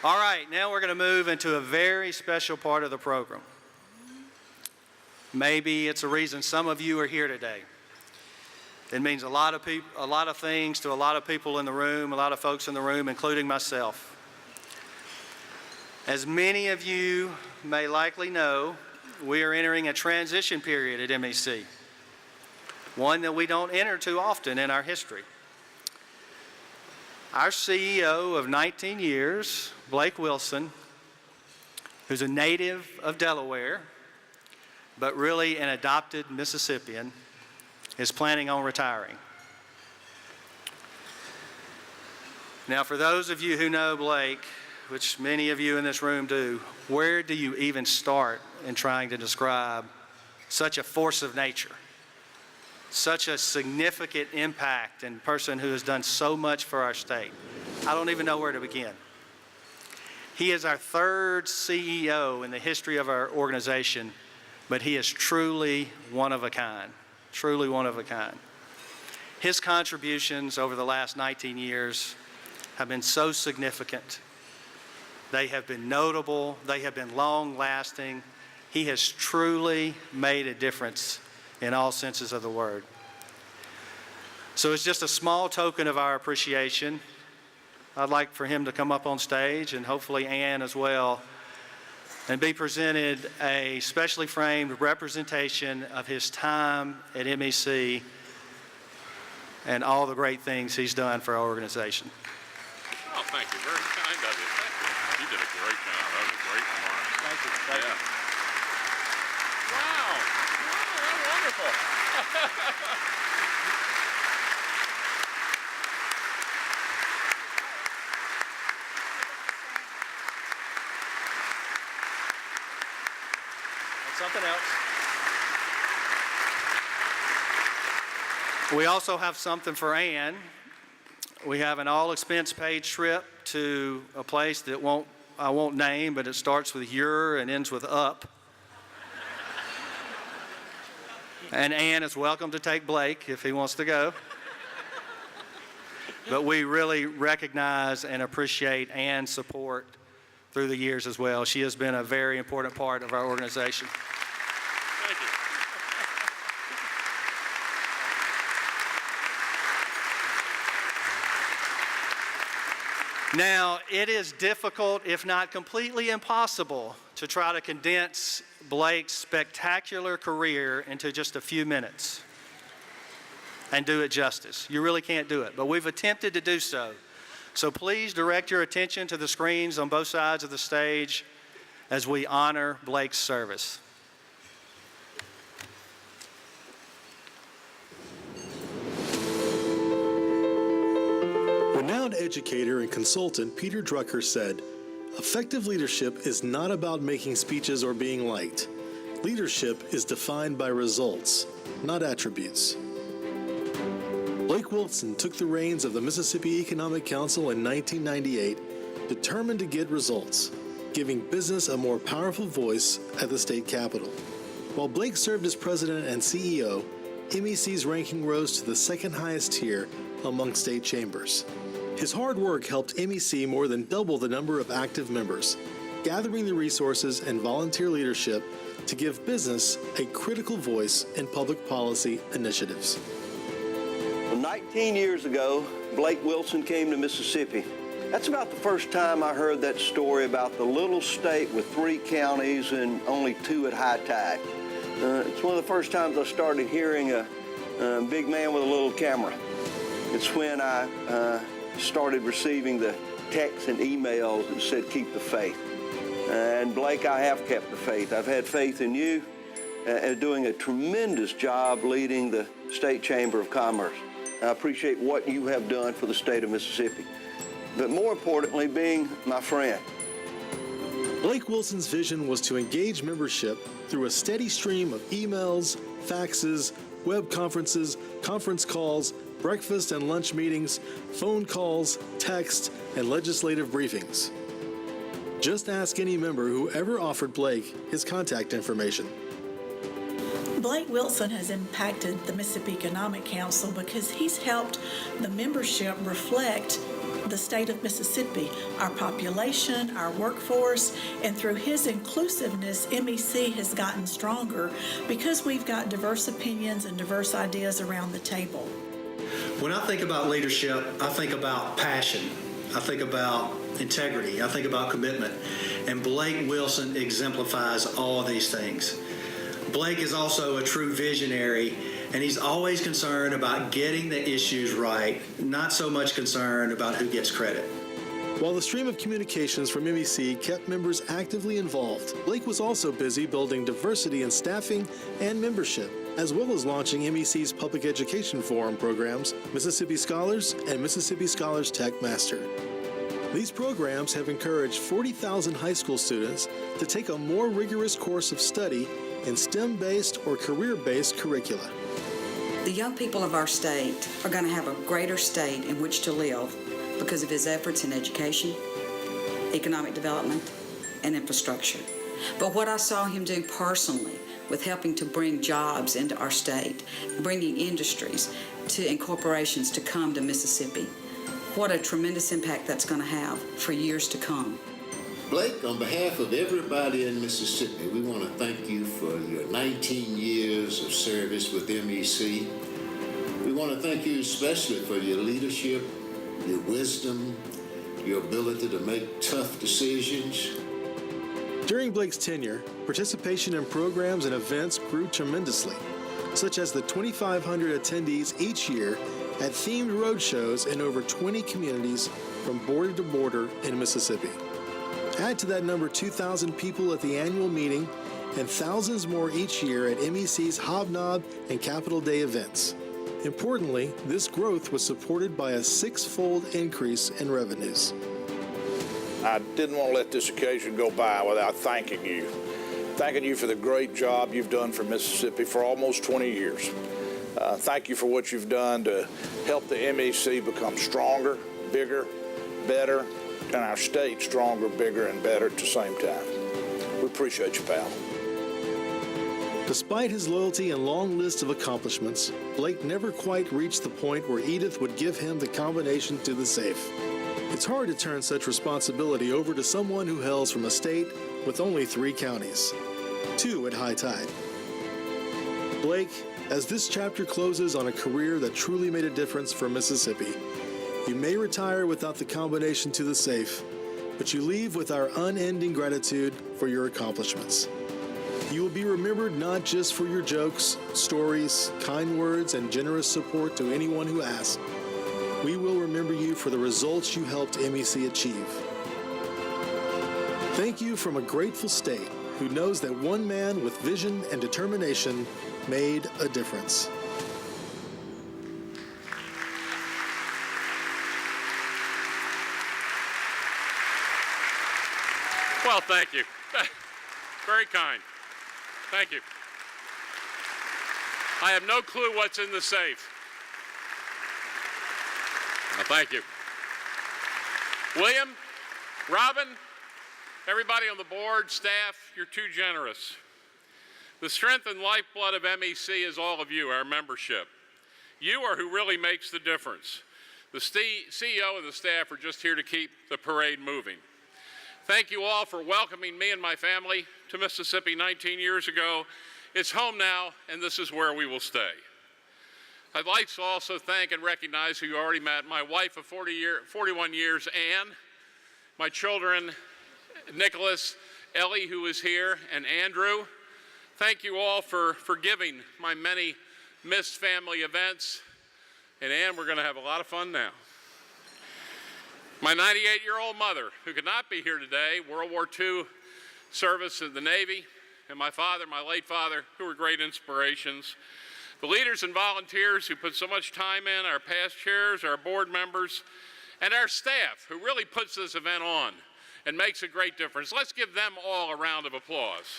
All right, now we're going to move into a very special part of the program. Maybe it's a reason some of you are here today. It means a lot of things to a lot of people in the room, a lot of folks in the room, including myself. As many of you may likely know, we are entering a transition period at MEC, one that we don't enter too often in our history. Our CEO of 19 years, Blake Wilson, who's a native of Delaware, but really an adopted Mississippian, is planning on retiring. Now, for those of you who know Blake, which many of you in this room do, where do you even start in trying to describe such a force of nature, such a significant impact and person who has done so much for our state? I don't even know where to begin. He is our third CEO in the history of our organization, but he is truly one of a kind, truly one of a kind. His contributions over the last 19 years have been so significant. They have been notable, they have been long-lasting. He has truly made a difference in all senses of the word. So it's just a small token of our appreciation. I'd like for him to come up on stage, and hopefully Ann as well, and be presented a specially framed representation of his time at MEC and all the great things he's done for our organization. Oh, thank you. Very kind of you. You did a great job. That was a great remark. Thank you. Thank you. Wow. Wow, that's wonderful. Something else. We also have something for Ann. We have an all-expense paid trip to a place that I won't name, but it starts with "your" and ends with "up." And Ann is welcome to take Blake if he wants to go. But we really recognize and appreciate Ann's support through the years as well. She has been a very important part of our organization. Thank you. Now, it is difficult, if not completely impossible, to try to condense Blake's spectacular career into just a few minutes and do it justice. You really can't do it, but we've attempted to do so. So please direct your attention to the screens on both sides of the stage as we honor Blake's service. Renowned educator and consultant Peter Drucker said, "Effective leadership is not about making speeches or being liked. Leadership is defined by results, not attributes." Blake Wilson took the reins of the Mississippi Economic Council in 1998, determined to get results, giving business a more powerful voice at the state capitol. While Blake served as president and CEO, MEC's ranking rose to the second highest tier among state chambers. His hard work helped MEC more than double the number of active members, gathering the resources and volunteer leadership to give business a critical voice in public policy initiatives. 19 years ago, Blake Wilson came to Mississippi. That's about the first time I heard that story about the little state with 3 counties and only 2 at high tide. It's one of the first times I started hearing a big man with a little camera. It's when I started receiving the texts and emails that said, "Keep the faith." And Blake, I have kept the faith. I've had faith in you doing a tremendous job leading the State Chamber of Commerce. I appreciate what you have done for the state of Mississippi, but more importantly, being my friend. Blake Wilson's vision was to engage membership through a steady stream of emails, faxes, web conferences, conference calls, breakfast and lunch meetings, phone calls, text, and legislative briefings. Just ask any member who ever offered Blake his contact information. Blake Wilson has impacted the Mississippi Economic Council because he's helped the membership reflect the state of Mississippi, our population, our workforce, and through his inclusiveness, MEC has gotten stronger because we've got diverse opinions and diverse ideas around the table. When I think about leadership, I think about passion. I think about integrity. I think about commitment. And Blake Wilson exemplifies all of these things. Blake is also a true visionary, and he's always concerned about getting the issues right, not so much concerned about who gets credit. While the stream of communications from MEC kept members actively involved, Blake was also busy building diversity in staffing and membership, as well as launching MEC's Public Education Forum programs, Mississippi Scholars and Mississippi Scholars Tech Master. These programs have encouraged 40,000 high school students to take a more rigorous course of study in STEM-based or career-based curricula. The young people of our state are going to have a greater state in which to live because of his efforts in education, economic development, and infrastructure. But what I saw him do personally with helping to bring jobs into our state, bringing industries and corporations to come to Mississippi, what a tremendous impact that's going to have for years to come. Blake, on behalf of everybody in Mississippi, we want to thank you for your 19 years of service with MEC. We want to thank you especially for your leadership, your wisdom, your ability to make tough decisions. During Blake's tenure, participation in programs and events grew tremendously, such as the 2,500 attendees each year at themed roadshows in over 20 communities from border to border in Mississippi. Add to that number 2,000 people at the annual meeting and thousands more each year at MEC's Hobnob and Capitol Day events. Importantly, this growth was supported by a six-fold increase in revenues. I didn't want to let this occasion go by without thanking you. Thanking you for the great job you've done for Mississippi for almost 20 years. Thank you for what you've done to help the MEC become stronger, bigger, better, and our state stronger, bigger, and better at the same time. We appreciate you, pal. Despite his loyalty and long list of accomplishments, Blake never quite reached the point where Edith would give him the combination to the safe. It's hard to turn such responsibility over to someone who hails from a state with only 3 counties, 2 at high tide. Blake, as this chapter closes on a career that truly made a difference for Mississippi, you may retire without the combination to the safe, but you leave with our unending gratitude for your accomplishments. You will be remembered not just for your jokes, stories, kind words, and generous support to anyone who asks. We will remember you for the results you helped MEC achieve. Thank you from a grateful state who knows that one man with vision and determination made a difference. Well, thank you. Very kind. Thank you. I have no clue what's in the safe. Well, thank you. William, Robin, everybody on the board, staff, you're too generous. The strength and lifeblood of MEC is all of you, our membership. You are who really makes the difference. The CEO and the staff are just here to keep the parade moving. Thank you all for welcoming me and my family to Mississippi 19 years ago. It's home now, and this is where we will stay. I'd like to also thank and recognize who you already met, my wife of 41 years, Ann, my children, Nicholas, Ellie, who is here, and Andrew. Thank you all for forgiving my many missed family events. And Ann, we're going to have a lot of fun now. My 98-year-old mother, who could not be here today, World War II service in the Navy, and my father, my late father, who were great inspirations. The leaders and volunteers who put so much time in, our past chairs, our board members, and our staff, who really puts this event on and makes a great difference. Let's give them all a round of applause.